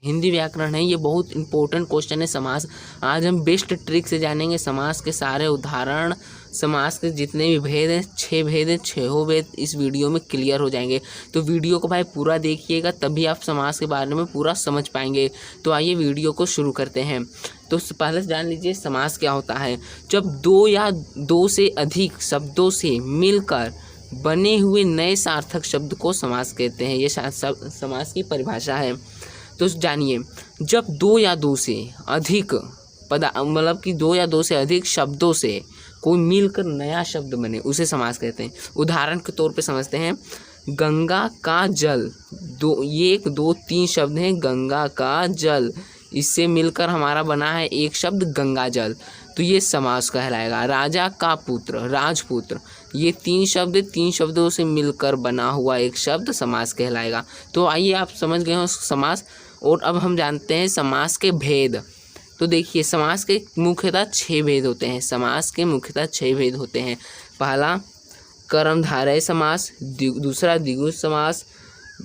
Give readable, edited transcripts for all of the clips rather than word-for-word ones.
हिंदी व्याकरण है, ये बहुत इंपॉर्टेंट क्वेश्चन है समास। आज हम बेस्ट ट्रिक से जानेंगे समास के सारे उदाहरण, समास के जितने भी भेद हैं, 6 भेद हैं, 6 भेद इस वीडियो में क्लियर हो जाएंगे। तो वीडियो को भाई पूरा देखिएगा, तभी आप समास के बारे में पूरा समझ पाएंगे। तो आइए वीडियो को शुरू करते हैं। तो पहले जान लीजिए समास क्या होता है। जब 2 या 2 से अधिक शब्दों से मिलकर बने हुए नए सार्थक शब्द को समास कहते हैं। ये समास की परिभाषा है। तो जानिए, जब 2 या 2 से अधिक मतलब कि 2 या 2 से अधिक शब्दों से कोई मिलकर नया शब्द बने, उसे समास कहते हैं। उदाहरण के तौर पे समझते हैं, गंगा का जल। ये 1 2 3 शब्द हैं, गंगा का जल, इससे मिलकर हमारा बना है एक शब्द गंगा जल, तो ये समास कहलाएगा। राजा का पुत्र, राजपुत्र, ये 3 शब्द, 3 शब्दों से मिलकर बना हुआ एक शब्द समास कहलाएगा। तो आइए आप समझ गए हो समास। और अब हम जानते हैं समास के भेद। तो देखिए, समास के मुख्यतः 6 भेद होते हैं। समास के मुख्यतः 6 भेद होते हैं। पहला कर्मधारय समास, दूसरा द्विगु समास,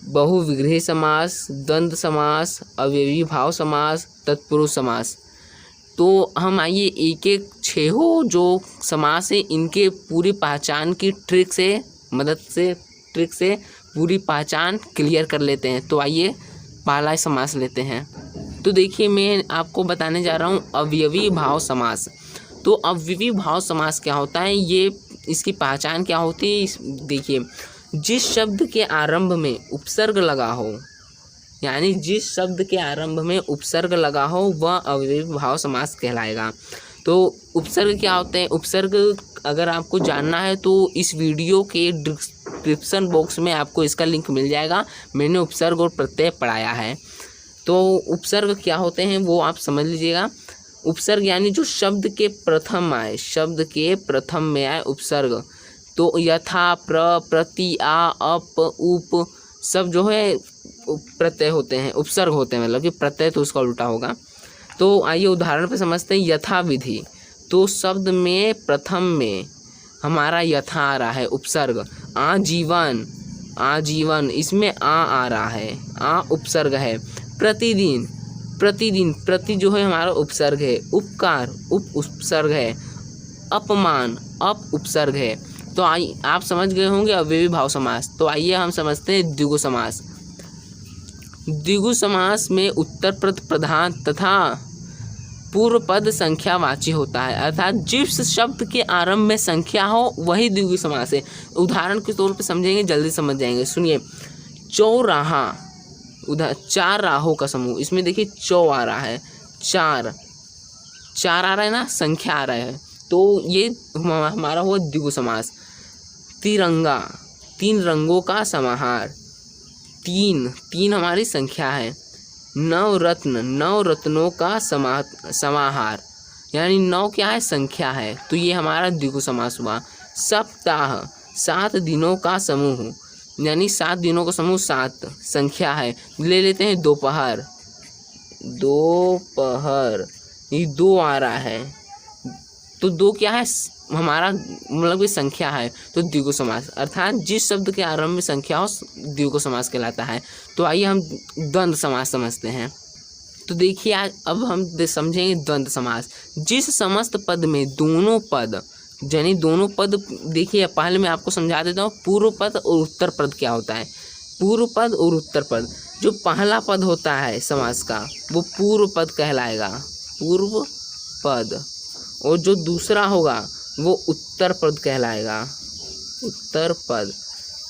बहुविग्रही समास, द्वंद्व समास, अवयवी भाव समास, तत्पुरुष समास। तो हम आइए एक एक 6 जो समास है इनके पूरी पहचान की ट्रिक से पूरी पहचान क्लियर कर लेते हैं। तो आइए पहला समास लेते हैं। तो देखिए, मैं आपको बताने जा रहा हूँ अवयवी भाव समास। तो अवयवी भाव समास क्या होता है, ये इसकी पहचान क्या होती है। देखिए, जिस शब्द के आरंभ में उपसर्ग लगा हो, यानी जिस शब्द के आरंभ में उपसर्ग लगा हो वह अवयवी भाव समास कहलाएगा। तो उपसर्ग क्या होते हैं, उपसर्ग अगर आपको जानना है तो इस वीडियो के डिस्क्रिप्शन बॉक्स में आपको इसका लिंक मिल जाएगा। मैंने उपसर्ग और प्रत्यय पढ़ाया है। तो उपसर्ग क्या होते हैं वो आप समझ लीजिएगा। उपसर्ग यानी जो शब्द के प्रथम आए, शब्द के प्रथम में आए उपसर्ग। तो यथा, प्रति, आ, अप, उप सब जो है प्रत्यय होते हैं, उपसर्ग होते हैं, मतलब कि प्रत्यय तो उसका उल्टा होगा। तो आइए उदाहरण पे समझते हैं। यथा विधि, तो शब्द में प्रथम में हमारा यथा आ रहा है उपसर्ग। आजीवन, आजीवन, इसमें आ रहा है, आ उपसर्ग है। प्रतिदिन, प्रतिदिन, प्रति जो है हमारा उपसर्ग है। उपकार, उप उपसर्ग है। अपमान, अप उपसर्ग है। तो आइए आप समझ गए होंगे अवयवी भाव समास। तो आइए हम समझते हैं द्विगु समास। द्विगु समास में उत्तर पद प्रधान तथा पूर्व पद संख्यावाची होता है, अर्थात जिस शब्द के आरंभ में संख्या हो वही द्विगु समास है। उदाहरण के तौर पे समझेंगे, जल्दी समझ जाएंगे। सुनिए, चौराहा, उधर 4 राहों का समूह, इसमें देखिए चौ आ रहा है, 4 आ रहा है ना, संख्या आ रहा है, तो ये हमारा हुआ द्विगु समास। तिरंगा, 3 रंगों का समाहार, 3 हमारी संख्या है। नवरत्न, 9 रत्नों का समाहार, यानी 9 क्या है, संख्या है, तो ये हमारा द्विगु समास हुआ। सप्ताह, 7 दिनों का समूह, यानी 7 दिनों का समूह, 7 संख्या है। ले लेते हैं दोपहर, दोपहर, ये 2 आ रहा है, तो 2 क्या है हमारा, मतलब कि संख्या है, तो द्विगु समास। अर्थात जिस शब्द के आरंभ में संख्या हो द्विगु समास कहलाता है। तो आइए हम द्वंद्व समास समझते हैं। तो देखिए, आज अब हम समझेंगे द्वंद्व समास। जिस समस्त पद में दोनों पद, यानी दोनों पद, देखिए पहले मैं आपको समझा देता हूँ पूर्व पद और उत्तर पद क्या होता है। पूर्व पद और उत्तर पद, जो पहला पद होता है समास का वो पूर्व पद कहलाएगा, पूर्व पद, और जो दूसरा होगा वो उत्तर पद कहलाएगा, उत्तर पद।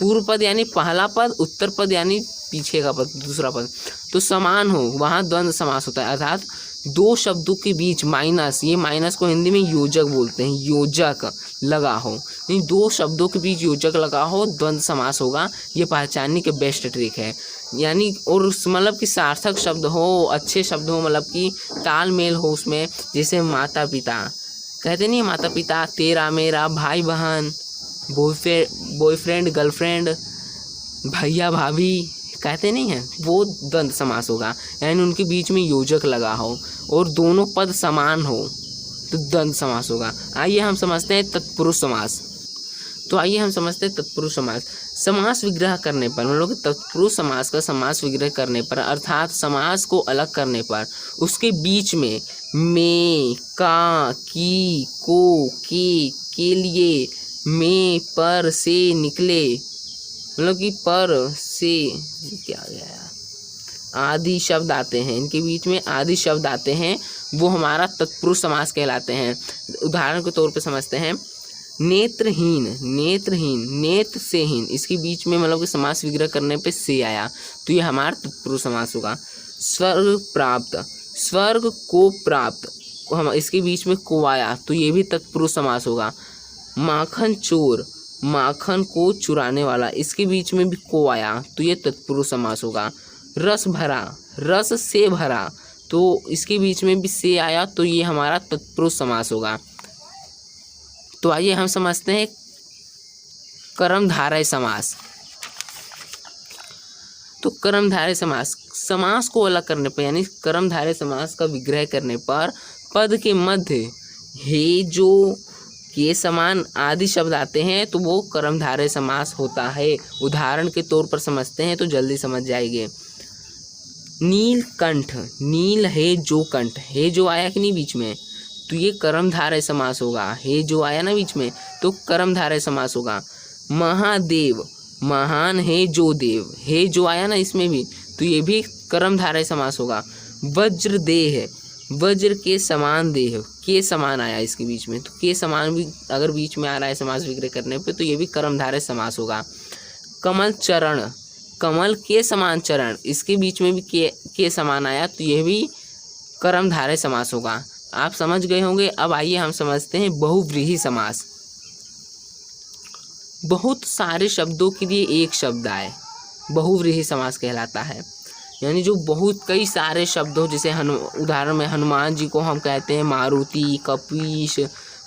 पूर्व पद यानी पहला पद, उत्तर पद यानी पीछे का पद, दूसरा पद। तो समान हो वहाँ द्वंद्व समास होता है, अर्थात 2 शब्दों के बीच माइनस, ये माइनस को हिंदी में योजक बोलते हैं, योजक लगा हो, यानी 2 शब्दों के बीच योजक लगा हो, द्वंद्व समास होगा। ये पहचानने के बेस्ट ट्रिक है। यानी और मतलब कि सार्थक शब्द हो, अच्छे शब्द हो, मतलब कि तालमेल हो उसमें, जैसे माता पिता, कहते नहीं माता पिता, तेरा मेरा, भाई बहन, बॉयफ्रेंड गर्लफ्रेंड, भैया भाभी, कहते नहीं हैं, वो द्वंद्व समास होगा। यानी उनके बीच में योजक लगा हो और दोनों पद समान हो तो द्वंद्व समास होगा। आइए हम समझते हैं तत्पुरुष समास। तो आइए हम समझते हैं तत्पुरुष समास। समास विग्रह करने पर, मतलब कि तत्पुरुष समास का समास विग्रह करने पर अर्थात समास को अलग करने पर उसके बीच में में, का, की, को, के लिए, में, पर, से निकले, मतलब कि पर से क्या गया यार, आदि शब्द आते हैं, इनके बीच में आदि शब्द आते हैं, वो हमारा तत्पुरुष समास कहलाते हैं। उदाहरण के तौर पे समझते हैं, नेत्रहीन, नेत्रहीन, नेत्र से हीन, इसके बीच में मतलब कि समास विग्रह करने पे से आया तो ये हमारा तत्पुरुष समास होगा। स्वर्ग प्राप्त, स्वर्ग को प्राप्त, हम इसके बीच में को आया तो ये भी तत्पुरुष समास होगा। माखन चोर, माखन को चुराने वाला, इसके बीच में भी को आया तो ये तत्पुरुष समास होगा। रस भरा, रस से भरा, तो इसके बीच में भी से आया तो ये हमारा तत्पुरुष समास होगा। तो आइए हम समझते हैं कर्मधारय समास। तो कर्मधारय समास, समास को अलग करने पर यानी कर्मधारय समास का विग्रह करने पर पद के मध्य हे, जो, के समान आदि शब्द आते हैं तो वो कर्मधारय समास होता है। उदाहरण के तौर पर समझते हैं तो जल्दी समझ जाएंगे। नीलकंठ, नील है जो कंठ, है जो आया कि नहीं बीच में तो ये कर्मधारय समास होगा। है जो आया ना बीच में तो कर्मधारय समास होगा। महादेव, महान है जो देव, है जो आया ना इसमें भी तो ये भी कर्मधारय समास होगा। वज्रदेह, वज्र के समान देह, के समान आया इसके बीच में तो के समान भी अगर बीच में आ रहा है समास विग्रह करने पे तो ये भी कर्मधारय समास होगा। कमल चरण, कमल के समान चरण, इसके बीच में भी के समान आया तो यह भी कर्मधारय समास होगा। आप समझ गए होंगे। अब आइए हम समझते हैं बहुव्रीहि समास। बहुत सारे शब्दों के लिए एक शब्द आए, बहुव्रीहि समास कहलाता है। यानी जो बहुत कई सारे शब्द हो, जैसे उदाहरण में हनुमान जी को हम कहते हैं मारुति, कपीश,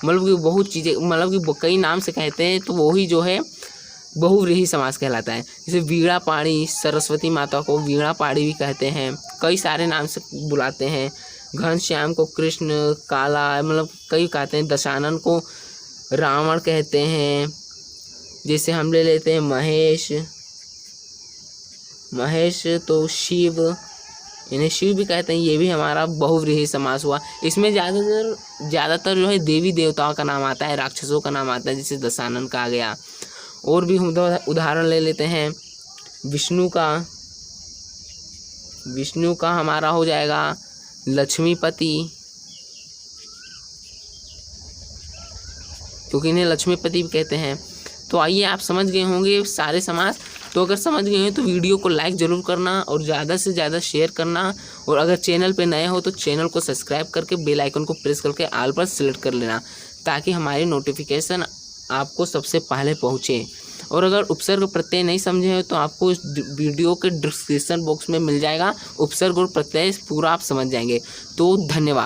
मतलब कि बहुत चीज़ें, मतलब कि कई नाम से कहते हैं तो वही जो है बहुव्रीहि समास कहलाता है। जैसे वीणा पाणी, सरस्वती माता को वीणा पाणी भी कहते हैं, कई सारे नाम से बुलाते हैं। घनश्याम को कृष्ण, काला, मतलब कई कहते हैं। दशानन को रावण कहते हैं। जैसे हम ले लेते हैं महेश, महेश तो शिव, इन्हें शिव भी कहते हैं, ये भी हमारा बहुव्रीहि समास हुआ। इसमें ज़्यादातर जो है देवी देवताओं का नाम आता है, राक्षसों का नाम आता है, जैसे दशानन का आ गया। और भी हम उदाहरण ले लेते हैं विष्णु का, विष्णु का हमारा हो जाएगा लक्ष्मीपति, क्योंकि इन्हें लक्ष्मीपति भी कहते हैं। तो आइए आप समझ गए होंगे सारे समास। तो अगर समझ गए हैं तो वीडियो को लाइक ज़रूर करना और ज़्यादा से ज़्यादा शेयर करना। और अगर चैनल पे नए हो तो चैनल को सब्सक्राइब करके बेल आइकन को प्रेस करके ऑल पर सेलेक्ट कर लेना, ताकि हमारी नोटिफिकेशन आपको सबसे पहले पहुँचे। और अगर उपसर्ग प्रत्यय नहीं समझे हो तो आपको इस वीडियो के डिस्क्रिप्शन बॉक्स में मिल जाएगा, उपसर्ग और प्रत्यय पूरा आप समझ जाएंगे। तो धन्यवाद।